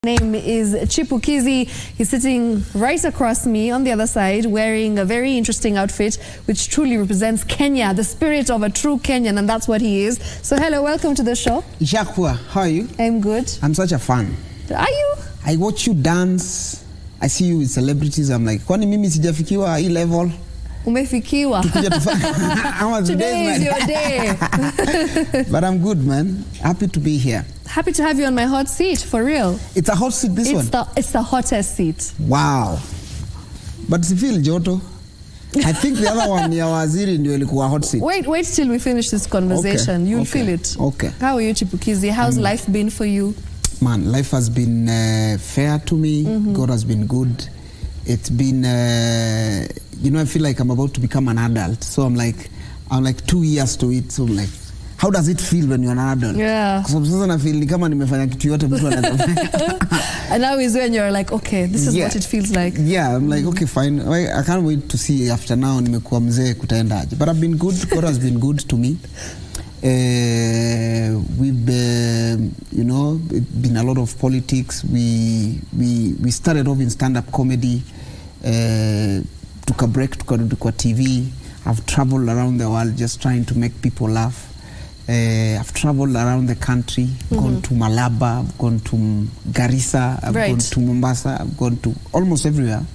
Name is Chipukeezy. He's sitting right across me on the other side wearing a very interesting outfit which truly represents Kenya, the spirit of a true Kenyan, and that's what he is. So hello, welcome to the show. Jakwa, how are you? I'm good. I'm such a fan. Are you? I watch you dance. I see you with celebrities. I'm like, kwani mimi sijafikiwa hii level? Umefikiwa. Today is your day. But I'm good, man. Happy to be here. Happy to have you on my hot seat, for real. It's a hot seat, this one? It's the hottest seat. Wow. But si feel joto. I think the other one, ya waziri ndio ilikuwa hot seat. Wait till we finish this conversation. Okay. You'll feel it. Okay. How are you, Chipukeezy? How's life been for you? Man, life has been fair to me. God has been good. It's been, you know, I feel like I'm about to become an adult. So I'm like 2 years to it. So I'm like, how does it feel when you're an adult? Yeah. Because I feel like kama nimefanya kitu yote mtu anafanya. And now is when you're like, okay, this is what it feels like. Yeah, I'm like, okay, fine. I can't wait to see after now nimekuwa mzee kutaendaje. But I've been good. God has been good to me. We've been, you know, been a lot of politics. We started off in stand-up comedy. Took a break to go to TV. I've traveled around the world just trying to make people laugh. I've traveled around the country, gone to Malaba, I've gone to Garissa, I've gone to Mombasa, I've gone to almost everywhere.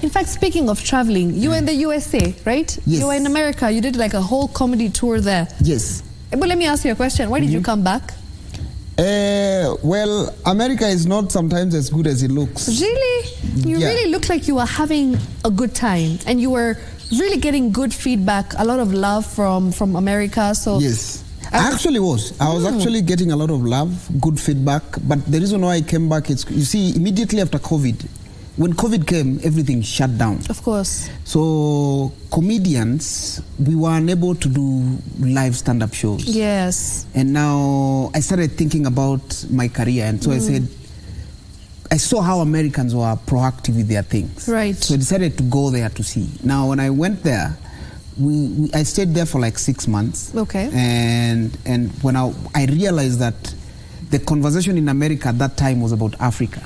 In fact, speaking of traveling, you were in the USA, right? Yes. You were in America. You did like a whole comedy tour there. Yes. But let me ask you a question. Why did you come back? Well, America is not sometimes as good as it looks. Really? You really looked like you were having a good time, and you were really getting good feedback, a lot of love from America. So yes. I actually was. I was actually getting a lot of love, good feedback. But the reason why I came back is, you see, immediately after COVID, when COVID came, everything shut down. Of course. So comedians, we were unable to do live stand-up shows. Yes. And now I started thinking about my career. And so I said, I saw how Americans were proactive with their things. Right. So I decided to go there to see. Now, when I went there, I stayed there for like 6 months. Okay. And when I realized that the conversation in America at that time was about Africa.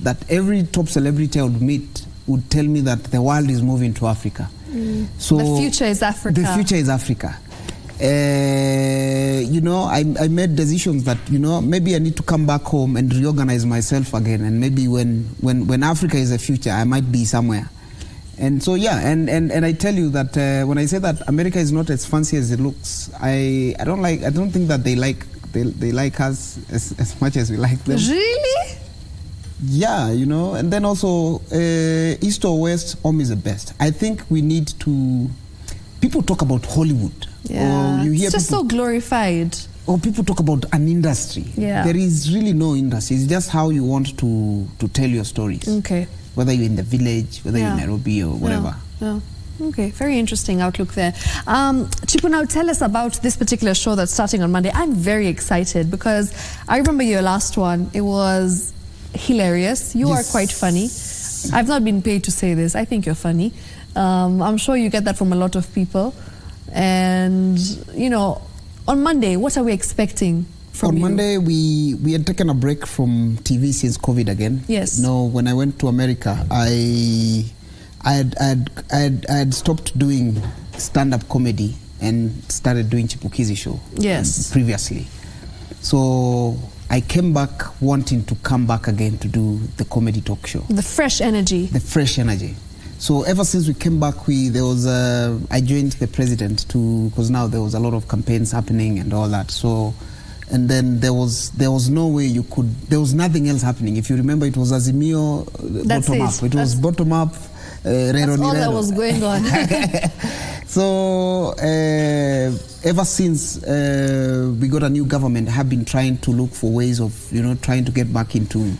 That every top celebrity I would meet would tell me that the world is moving to Africa. So the future is Africa. The future is Africa. You know, I made decisions that, you know, maybe I need to come back home and reorganize myself again. And maybe when Africa is the future, I might be somewhere. And so, yeah, and I tell you that when I say that America is not as fancy as it looks, I don't think that they like us as much as we like them. Really? Yeah, you know, and then also East or West, home is the best. I think we need to. People talk about Hollywood. Yeah, or you hear it's just so glorified. Or people talk about an industry. Yeah. There is really no industry. It's just how you want to tell your stories. Okay. Whether you're in the village, whether you're in Nairobi or whatever. Yeah. Okay, very interesting outlook there. Chipu, now tell us about this particular show that's starting on Monday. I'm very excited because I remember your last one. It was hilarious. You are quite funny. I've not been paid to say this. I think you're funny. I'm sure you get that from a lot of people. And, you know, on Monday, what are we expecting from you? On Monday, we had taken a break from TV since COVID again. Yes. No, when I went to America, I had stopped doing stand-up comedy and started doing Chipukeezy show. Yes. Previously. So I came back wanting to come back again to do the comedy talk show. The fresh energy. The fresh energy. So ever since we came back, I joined the president because now there was a lot of campaigns happening and all that. So, and then there was no way there was nothing else happening. If you remember, it was Azimio bottom up. It was bottom up. That's all that was going on. So ever since we got a new government, I have been trying to look for ways of, you know, trying to get back into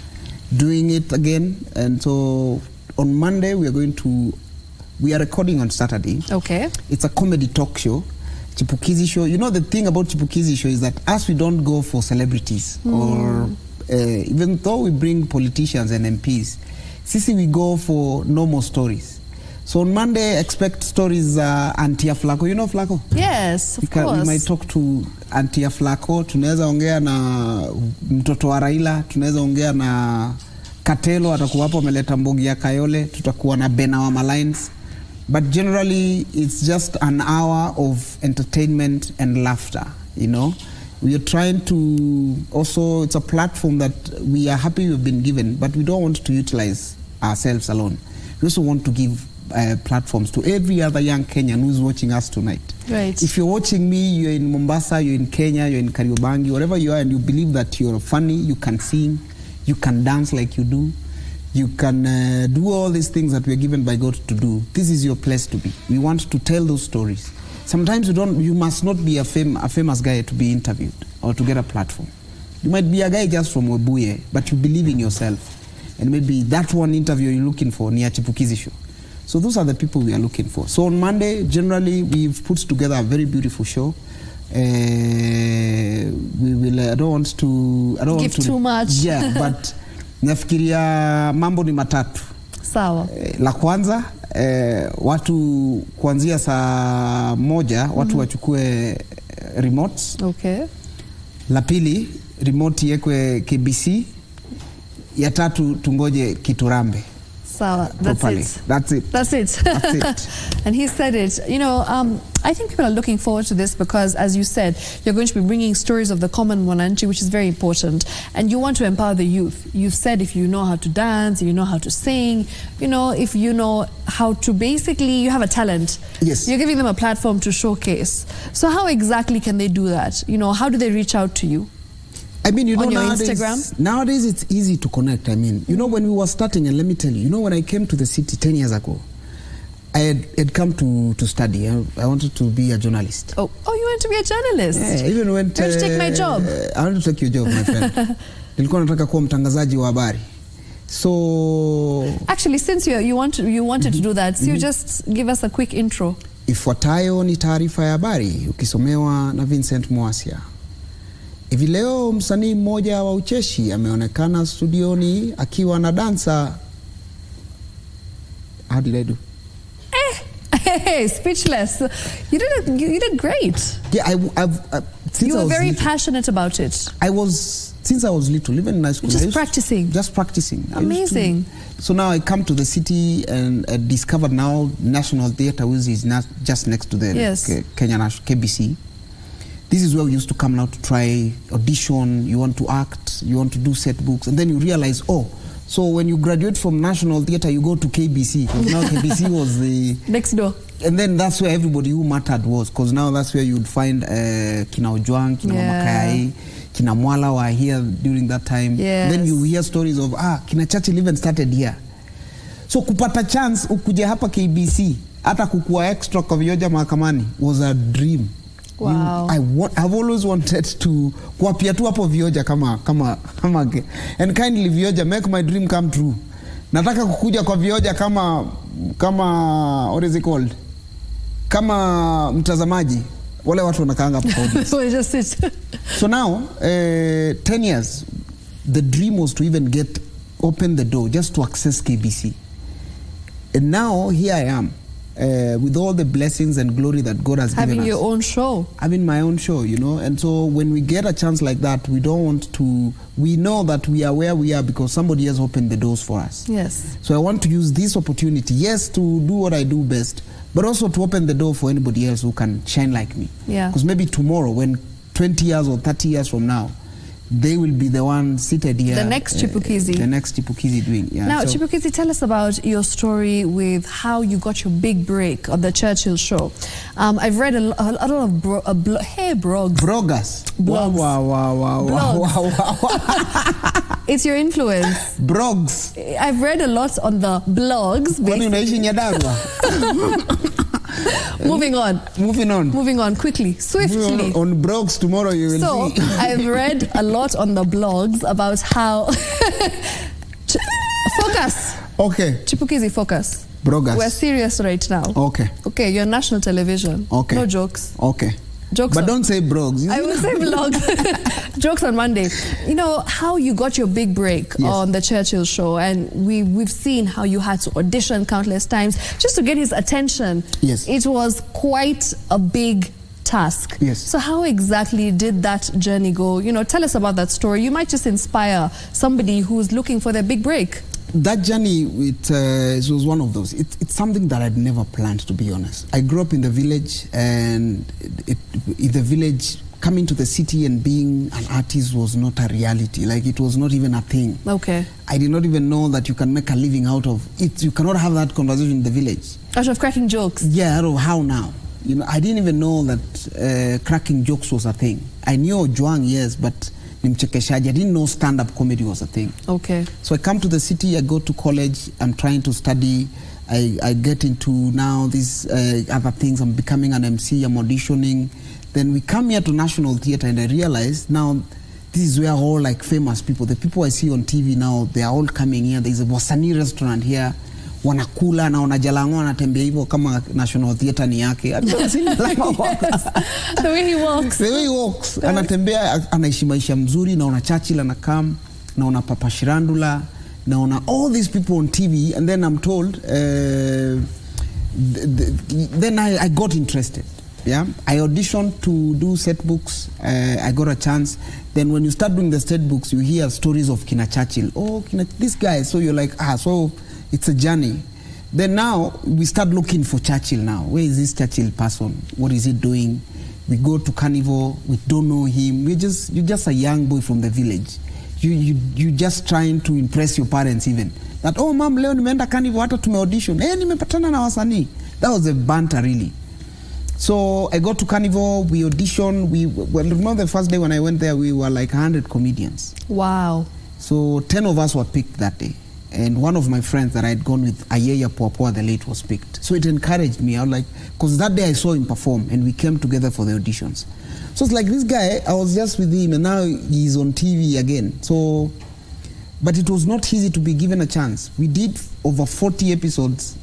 doing it again. And so on Monday we are recording on Saturday. Okay. It's a comedy talk show, Chipukeezy show. You know, the thing about Chipukeezy show is that as we don't go for celebrities or even though we bring politicians and MPs, sisi we go for normal stories. So on Monday, expect stories Auntie Flacco. You know Flacco? Yes, of course. We might talk to Auntie Flacco. Tunaweza ongea na mtoto wa Raila. Tunaweza ongea na Katelo atakuwa hapo ameleta mbogi ya Kayole, tutakuwa na Bena wa Malines. But generally it's just an hour of entertainment and laughter, you know. We are trying to also, it's a platform that we are happy we've been given, but we don't want to utilize ourselves alone. We also want to give platforms to every other young Kenyan who's watching us tonight. Right. If you're watching me, you're in Mombasa, you're in Kenya, you're in Kariobangi, wherever you are, and you believe that you're funny, you can sing, you can dance like you do, you can do all these things that we're given by God to do, this is your place to be. We want to tell those stories. Sometimes you must not be a famous guy to be interviewed or to get a platform. You might be a guy just from Webuye, but you believe in yourself. And maybe that one interview you're looking for, Vinie Chipukeezy show. So those are the people we are looking for. So on Monday, generally, we've put together a very beautiful show. We will, I don't want to give too much. Yeah, but nafikiria mambo ni matatu. Sawa. La kwanza, watu kuanzia saa moja, watu wachukue remotes. Okay. La pili, remote yekwe KBC. Ya tatu, tungoje kiturambe. Sawa, that's it. That's it. That's it. That's it. And he said it. You know, I think people are looking forward to this because, as you said, you're going to be bringing stories of the common Mwananchi, which is very important. And you want to empower the youth. You've said if you know how to dance, you know how to sing, you know, if you know how to basically, you have a talent. Yes. You're giving them a platform to showcase. So how exactly can they do that? You know, how do they reach out to you? I mean, you know, on your Instagram? Nowadays it's easy to connect. I mean, you know, when we were starting, and let me tell you, you know, when I came to the city 10 years ago, I had come to study. I wanted to be a journalist. Oh, you want to be a journalist? Yeah, even went... Did you take my job? I want to take your job, my friend. Nilikuwa nataka kuwa mtangazaji wa habari. So... Actually, since you wanted to do that, so you just give us a quick intro. Ifuatayo ni taarifa ya habari, ukisomewa na Vincent Mwasia. Hivi leo msanii mmoja wa ucheshi ameonekana studioni akiwa na dansa. How did I do? Hey, speechless. You did great. Yeah, you were very passionate about it. Since I was little, even in high school. Just practicing. Just practicing. Amazing. So now I come to the city and discovered now National Theatre, which is just next to the Kenya KBC. This is where we used to come now to try audition, you want to act, you want to do set books, and then you realize, oh, so when you graduate from National Theatre, you go to KBC, because now KBC was the... Next door. And then that's where everybody who mattered was, because now that's where you would find Kina Ojwang, Kina Mama Kayai, Kina Mwala were here during that time. Yes. Then you hear stories of, Kina Churchill even started here. So kupata chance, ukuje hapa KBC, hata kukua extra kwa vioja mahakamani, was a dream. Wow. I've always wanted to kuapia tu hapo vioja kama and kindly vioja, make my dream come true. Nataka kukuja kwa vioja kama what is it called? Kama mtazamaji. Wale watu wanakaanga hapo audience. So now 10 years the dream was to even open the door just to access KBC. And now here I am. With all the blessings and glory that God has given us. Having your own show. Having my own show, you know. And so when we get a chance like that, we know that we are where we are because somebody has opened the doors for us. Yes. So I want to use this opportunity, yes, to do what I do best, but also to open the door for anybody else who can shine like me. Yeah. Because maybe tomorrow, when 20 years or 30 years from now, they will be the one seated here. The next Chipukeezy. The next Chipukeezy doing. Yeah. Now, so, Chipukeezy, tell us about your story with how you got your big break on the Churchill show. I've read a lot of blogs. Bloggers. Blogs. Wow. It's your influence. Blogs. I've read a lot on the blogs. Moving on quickly, swiftly. On blogs tomorrow you will see. So I've read a lot on the blogs about how focus. Okay. Chipukeezy, focus. Bloggers. We're serious right now. Okay, you're national television. Okay. No jokes. Okay. Jokes. But don't say blogs. I will say blogs. Jokes on Monday. You know how you got your big break on the Churchill show, and we've seen how you had to audition countless times just to get his attention. Yes. It was quite a big task. Yes. So how exactly did that journey go? You know, tell us about that story. You might just inspire somebody who's looking for their big break. That journey, it was one of those. It's something that I'd never planned, to be honest. I grew up in the village, and in the village, coming to the city and being an artist was not a reality. Like, it was not even a thing. Okay. I did not even know that you can make a living out of it. You cannot have that conversation in the village. Out of cracking jokes? Yeah, out of how now? You know, I didn't even know that cracking jokes was a thing. I knew Juang, yes, but I didn't know stand-up comedy was a thing. Okay. So I come to the city, I go to college, I'm trying to study, I get into now these other things, I'm becoming an MC, I'm auditioning. Then we come here to National Theatre, and I realize now this is where all like famous people, the people I see on TV now, they are all coming here. There's a Wasani restaurant here, wanakula na wanajalango wanatembea hivyo kama National Theatre ni yake. I've never seen like the way he walks. The way he walks. Anatembea, anaishi maisha mzuri, naona Churchill anakam, naona Papa Shirandula, naona all these people on TV, and then I'm told, then I got interested. Yeah, I auditioned to do set books. I got a chance. Then when you start doing the set books, you hear stories of Kina Churchill. Oh, this guy. So you're like, so it's a journey. Then now we start looking for Churchill now. Where is this Churchill person? What is he doing? We go to Carnival. We don't know him. You're just a young boy from the village. You just trying to impress your parents even. That, oh, mom, leo nimeenda Carnival, hata tume audition. Nimepatana na wasanii. That was the banter really. So I got to Carnival, we auditioned. Remember the first day when I went there, we were like 100 comedians. Wow. So 10 of us were picked that day. And one of my friends that I had gone with, Ayeya Puapua, the late, was picked. So it encouraged me. I was like, because that day I saw him perform and we came together for the auditions. So it's like this guy, I was just with him and now he's on TV again. So, but it was not easy to be given a chance. We did over 40 episodes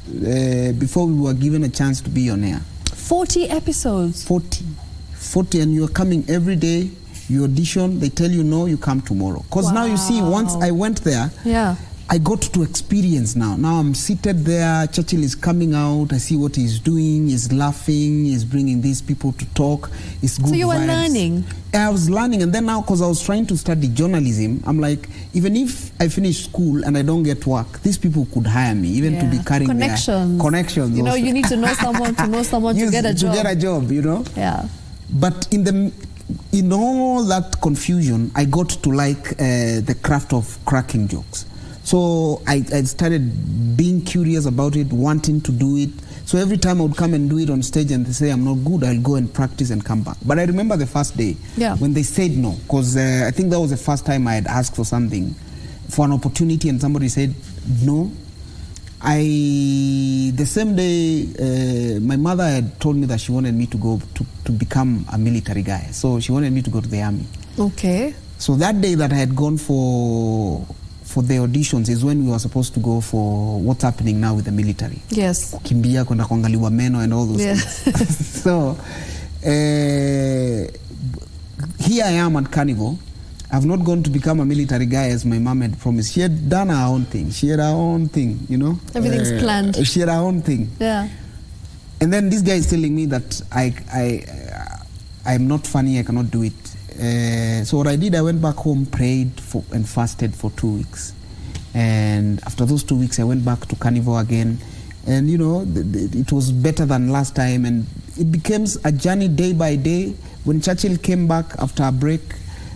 before we were given a chance to be on air. 40 episodes? 40, and you're coming every day, you audition, they tell you no, you come tomorrow. Because now you see, once I went there, yeah, I got to experience now. Now I'm seated there, Churchill is coming out, I see what he's doing, he's laughing, he's bringing these people to talk, it's good. So you were learning? I was learning, and then now, because I was trying to study journalism, I'm like, even if I finish school and I don't get work, these people could hire me, even to be carrying connections. Connections. You know, you need to know someone to know someone to get a job. To get a job, you know? Yeah. But in all that confusion, I got to like the craft of cracking jokes. So I started being curious about it, wanting to do it. So every time I would come and do it on stage and they say I'm not good, I'll go and practice and come back. But I remember the first day when they said no, because I think that was the first time I had asked for something, for an opportunity, and somebody said no. The same day, my mother had told me that she wanted me to go to become a military guy. So she wanted me to go to the army. Okay. So that day that I had gone for the auditions is when we were supposed to go for what's happening now with the military. Yes. Kimbia, kwenda kuangaliwa meno and all those things. So, here I am at Carnival. I've not gone to become a military guy as my mom had promised. She had done her own thing. She had her own thing, you know. Everything's planned. She had her own thing. Yeah. And then this guy is telling me that I'm not funny, I cannot do it. So what I did, I went back home, prayed and fasted for 2 weeks. And after those 2 weeks, I went back to Carnival again. And, you know, it was better than last time. And it becomes a journey day by day. When Churchill came back after a break,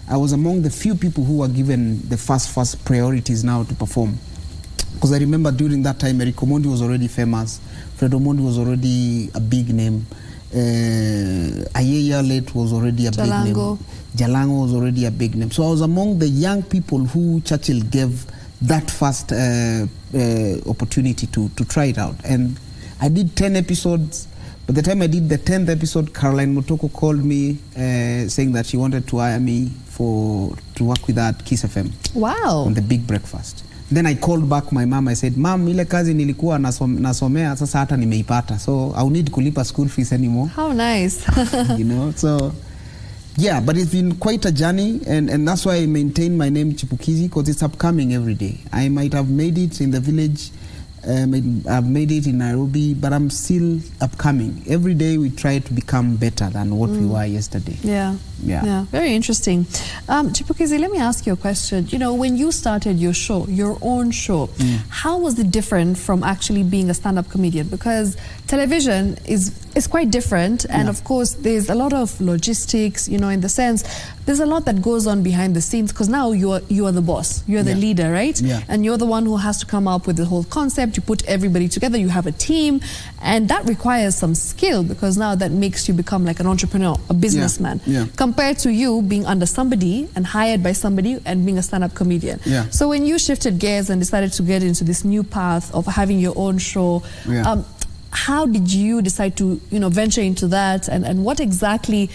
I was among the few people who were given the first priorities now to perform. Because I remember during that time, Eric Omondi was already famous. Fred Omondi was already a big name. Ayeya late was already a big name. Jalango was already a big name. So I was among the young people who Churchill gave that first opportunity to try it out. And I did 10 episodes. By the time I did the 10th episode, Caroline Motoko called me saying that she wanted to hire me to work with her at Kiss FM. Wow. On the Big Breakfast. Then I called back my mom. I said, Mom, ile kazi nilikuwa nasomea, sasa hata nimeipata. So I will need kulipa school fees anymore. How nice. You know, so yeah, but it's been quite a journey, and that's why I maintain my name Chipukeezy, because it's upcoming every day. I might have made it in the village I've made it in Nairobi, but I'm still upcoming. Every day we try to become better than what we were yesterday. Yeah. Very interesting. Chipukeezy, let me ask you a question. You know, when you started your show, your own show, how was it different from actually being a stand-up comedian? Because television is quite different, and of course there's a lot of logistics, you know, in the sense there's a lot that goes on behind the scenes, because now you are the boss, you're the leader, right? And you're the one who has to come up with the whole concept. You put everybody together, you have a team, and that requires some skill, because now that makes you become like an entrepreneur, a businessman, compared to you being under somebody and hired by somebody and being a stand-up comedian. So when you shifted gears and decided to get into this new path of having your own show, how did you decide to, you know, venture into that, and what exactly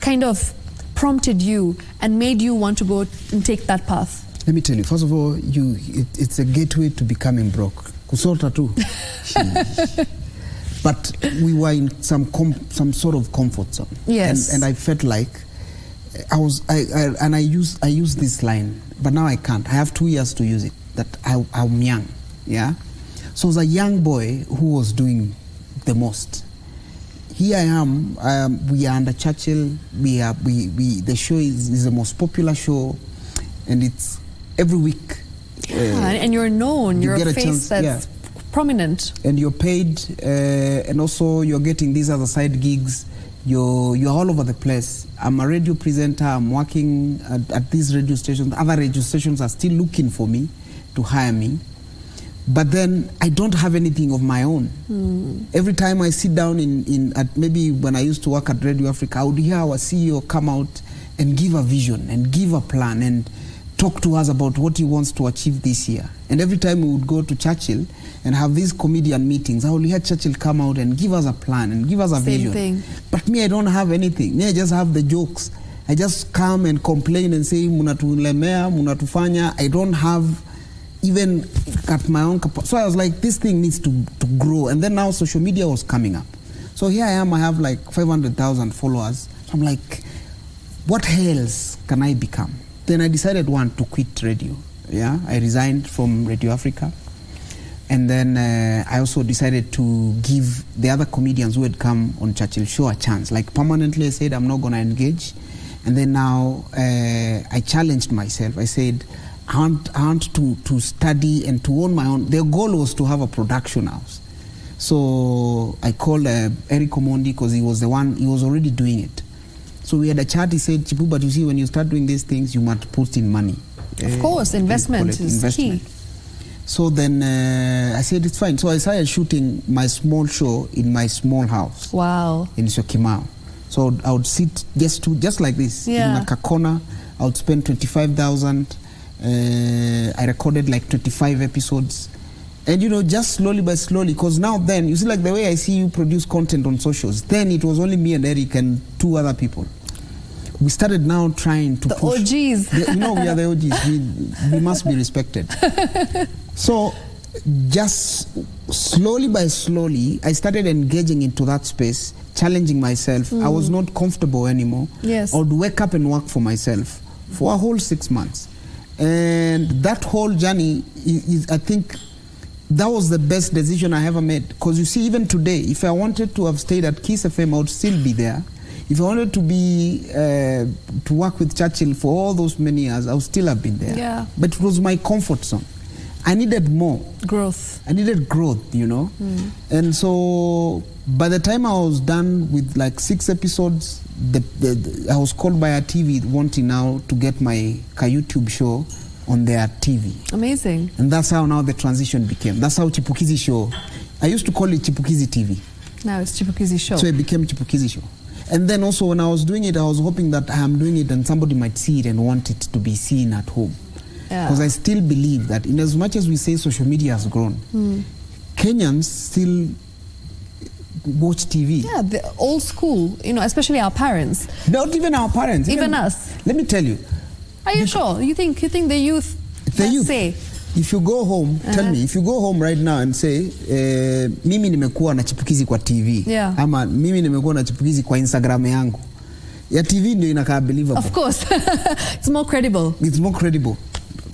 kind of prompted you and made you want to go and take that path? Let me tell you, first of all, it's a gateway to becoming broke. Kusota too. But we were in some sort of comfort zone. Yes. And I felt like I used this line, but now I can't. I have 2 years to use it. That I'm young. Yeah. So as a young boy who was doing the most, here I am. We are under Churchill. The show is the most popular show, and it's every week. And you're known. You're a face that's prominent. And you're paid, and also you're getting these other side gigs. You're all over the place. I'm a radio presenter. I'm working at these radio stations. Other radio stations are still looking for me to hire me. But then I don't have anything of my own. Every time I sit down maybe when I used to work at Radio Africa, I would hear our CEO come out and give a vision and give a plan and talk to us about what he wants to achieve this year. And every time we would go to Churchill and have these comedian meetings, I would hear Churchill come out and give us a plan and give us a vision. Thing. But me, I don't have anything. Me, I just have the jokes. I just come and complain and say, munatulemea, munatufanya. I don't have even at my own capacity. So I was like, this thing needs to grow. And then now social media was coming up. So here I am, I have like 500,000 followers. So I'm like, what else can I become? Then I decided, to quit radio. Yeah, I resigned from Radio Africa. And then I also decided to give the other comedians who had come on Churchill show a chance. Like permanently I said, I'm not gonna engage. And then now I challenged myself. I said, I want to study and to own my own. Their goal was to have a production house. So I called Eric Omondi, because he was already doing it. So we had a chat. He said, Chipu, but you see, when you start doing these things, you must put in money. Of course, investment is key. So then I said, it's fine. So I started shooting my small show in my small house. Wow. In Syokimau. So I would sit just like this, in like a corner. I would spend 25,000. I recorded like 25 episodes. And you know, just slowly by slowly, because now then, you see, like the way I see you produce content on socials, then it was only me and Eric and 2 other people. We started now trying to push. OGs. You know, we are the OGs. We must be respected. So just slowly by slowly, I started engaging into that space, challenging myself. I was not comfortable anymore. Yes. I would wake up and work for myself for a whole 6 months. And that whole journey is I think, that was the best decision I ever made. Because you see, even today, if I wanted to have stayed at Kiss FM, I would still be there. If I wanted to work with Churchill for all those many years, I would still have been there. Yeah. But it was my comfort zone. I needed more. Growth. I needed growth, you know. And so by the time I was done with like 6 episodes, I was called by a TV wanting now to get my YouTube show on their TV. Amazing. And that's how now the transition became. That's how Chipukeezy show. I used to call it Chipukeezy TV. Now it's Chipukeezy show. So it became Chipukeezy show. And then also when I was doing it, I was hoping that I am doing it and somebody might see it and want it to be seen at home. Because I still believe that in as much as we say social media has grown, Kenyans still watch TV. Yeah, the old school, you know, especially our parents. Not even our parents. Even us. Let me tell you. Are you sure? You think the youth? The youth. Say. If you go home, tell me, if you go home right now and say, mimi nimekuwa na Chipukeezy kwa TV. Yeah. Ama mimi nimekuwa na Chipukeezy kwa Instagram yangu. Ya TV ndio inakaa believable. Of course. It's more credible. It's more credible.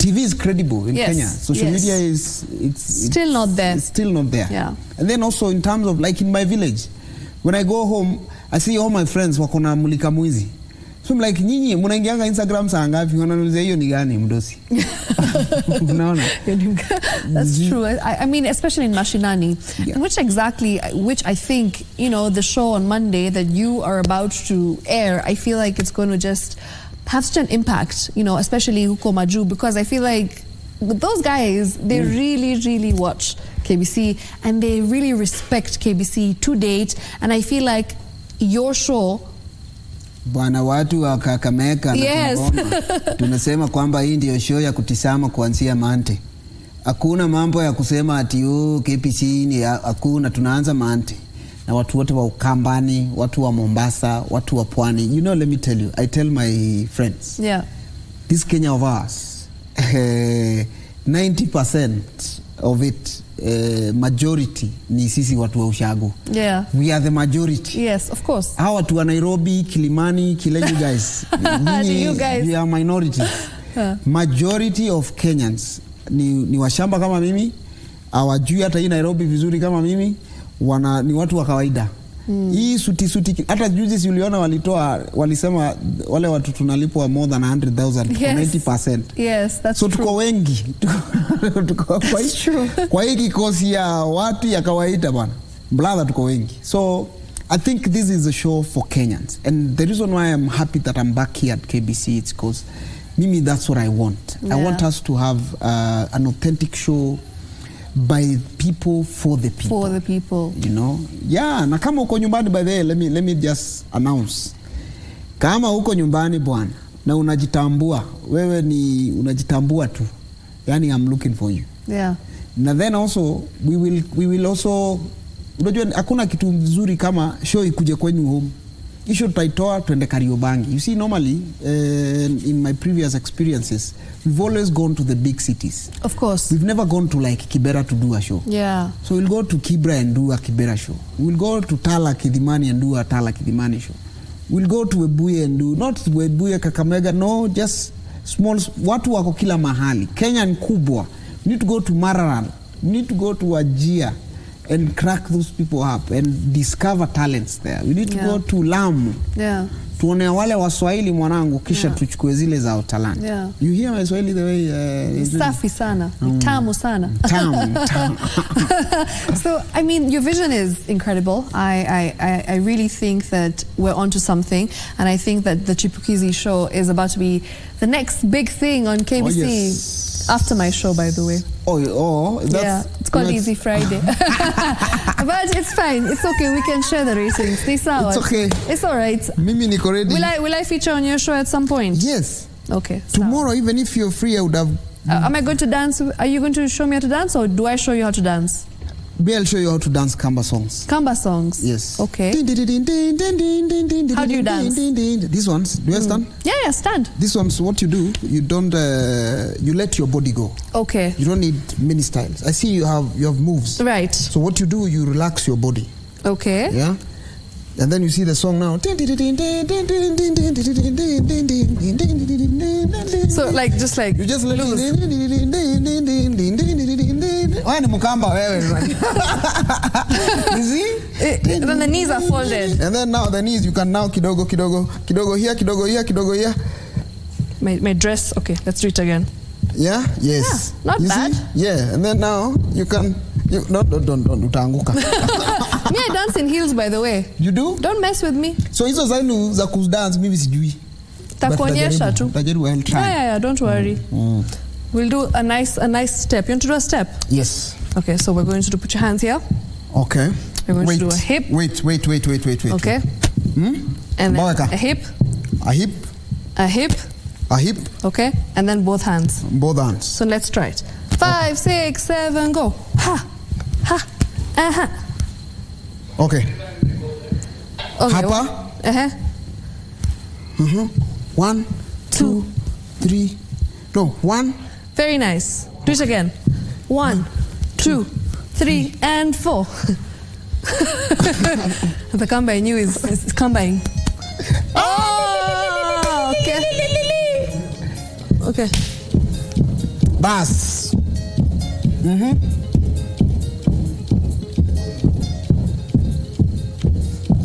TV is credible in Kenya. Social media is still not there. It's still not there. Yeah. And then also in terms of like in my village, when I go home, I see all my friends wako na mulika mwizi. So I'm like, nyinyi munaingianga Instagram saa ngapi? Wananiuliza hiyo ni gani mdosi? Unaona? That's true. I mean, especially in Mashinani, which I think, you know, the show on Monday that you are about to air, I feel like it's going to just have such an impact, you know, especially huko Maju, because I feel like those guys, they really watch KBC and they really respect KBC to date, and I feel like your show bwana watu wa Kakamega na Bungoma tunasema kwamba hii ndio show ya kutisama kuanzia Mante. Hakuna mambo ya kusema ati KBC ni hakuna, tunaanza Mante. Na watu wote wa Ukambani, watu wa Mombasa, watu wa Pwani. You know, let me tell you, I tell my friends. Yeah. This Kenya of ours, 90% of it, majority ni sisi watu wa ushago. Yeah. We are the majority. Yes, of course. Hawa watu wa Nairobi, Kilimani, kila you guys. You guys. We are minorities. Majority of Kenyans ni washamba kama mimi, hawajui hata hii Nairobi vizuri kama mimi, ni watu wa kawaida. Hii suti hata juzi uliona walisema wale watu tunalipwa more than 100,000 90%. Yes, that's so true. Tuko wengi. Kwa hii kikosi ya watu ya kawaida bwana. Brother, tuko wengi. So I think this is a show for Kenyans, and the reason why I'm happy that I'm back here at KBC is because Mimi, that's what I want. Yeah. I want us to have an authentic show by people for the people. For the people. You know? Yeah, na kama uko nyumbani, by the way, let me just announce. Kama uko nyumbani bwana na unajitambua, wewe ni unajitambua tu. Yani I'm looking for you. Yeah. Na then also we will also, unajua hakuna kitu nzuri kama show ikuje kwenyu home. Isho tutaitoa tuende Kariobangi. You see, normally in my previous experiences, we've always gone to the big cities. Of course. We've never gone to like Kibera to do a show. Yeah. So we'll go to Kibra and do a Kibera show. We'll go to Tala Kidimani and do a Tala Kidimani show. We'll go to Webuye and do, not Webuye Kakamega, no, just small, watu wako kila mahali. Kenya ni kubwa. We need to go to Mararan. We need to go to Wajir and crack those people up and discover talents there. We need to go to Lamu. Yeah. Tuone wale Waswahili mwanangu kisha tuchukue zile za talent. Yeah. You hear my Swahili the way safi sana. Tamu sana. Tamu. So, I mean, your vision is incredible. I really think that we're onto something, and I think that the Chipukeezy show is about to be the next big thing on KBC. Oh, yes. After my show, by the way. That's, it's called Easy Friday. But it's fine. It's okay. We can share the ratings. It's okay. It's all right. Mimi niko ready. Will I feature on your show at some point? Yes. Okay. Tomorrow, even if you're free, I would have. Am I going to dance? Are you going to show me how to dance, or do I show you how to dance? I'll show you how to dance Kamba songs. Kamba songs? Yes. Okay. How do you dance? These ones, do you stand? Yeah, stand. These ones, what you do, you don't, you let your body go. Okay. You don't need many styles. I see you have moves. Right. So what you do, you relax your body. Okay. Yeah. And then you see the song now. So like, just like you just let you see? Then the knees are folded. And then now the knees, you can now kidogo here, kidogo here. My dress. Okay, let's do it again. Yeah. Yes. Yeah, not bad. See? Yeah. And then now you can. Don't utaanguka. Me, I dance in heels, by the way. You do? Don't mess with me. So hizo zainu za kudance mimi sijui. Takuonyesha tu. Tajaribu, I'll try. Yeah, don't worry. We'll do a nice step. You want to do a step? Yes. Okay, so we're going to put your hands here. Okay. We're going to do a hip. Wait. Okay. And then a hip. A hip. A hip. A hip. Okay. And then both hands. Both hands. So let's try it. 5, 6, 7, go. Ha. Ha. Okay. Hapa. 1, 2, 3. No, 1. Very nice. Do it again. 1, 2, 3, and 4. The kamba I knew is kambaing. Oh, okay. Okay. Bas.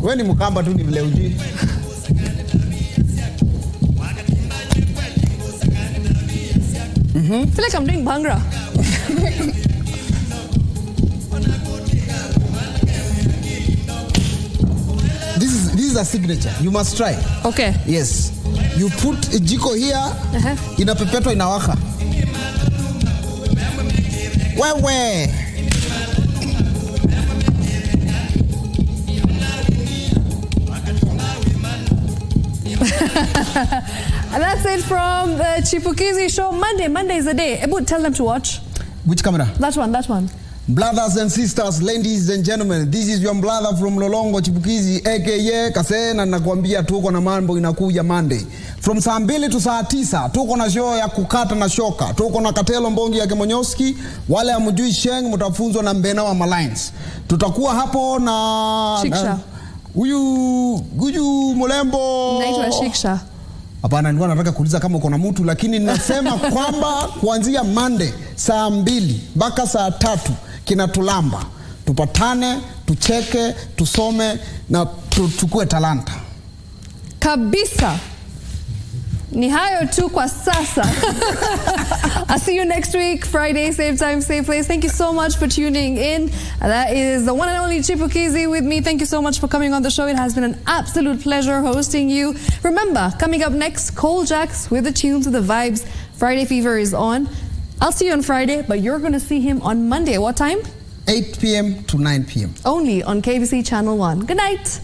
Wewe ni Mkamba tu, ni vile ujui. I feel like I'm doing Bhangra. This is a signature. You must try. Okay. Yes. You put a jiko here, inapepetwa inawaka. Wewe. And that's it from the Chipukeezy show. Monday is the day. Ebu, tell them to watch. Which camera? That one. Brothers and sisters, ladies and gentlemen, this is your brother from Lolongo Chipukeezy, aka Kasena, nakwambia tuko na mambo inakuja Monday. From saa 2 to saa 9, tuko na show ya kukata na shoka. Tuko na Katelo Mbongi ya Kemonyoski, wale hamjui Sheng mtafunzwa na Mbena wa Malines. Tutakuwa hapo na Shiksha. Huyu Mulembo. Naitwa Shiksha. Hapana, nilikuwa nataka kuuliza kama uko na mtu, lakini ninasema kwamba kuanzia Monday saa 2 mpaka saa 3 kinatulamba. Tupatane, tucheke, tusome na tuchukue talanta. Kabisa. Ni hayo tu kwa sasa. I'll see you next week, Friday, same time, same place. Thank you so much for tuning in. That is the one and only Chipukeezy with me. Thank you so much for coming on the show. It has been an absolute pleasure hosting you. Remember, coming up next, Cole Jacks with the tunes and the vibes. Friday Fever is on. I'll see you on Friday, but you're going to see him on Monday. What time? 8 p.m. to 9 p.m. Only on KBC Channel One. Good night.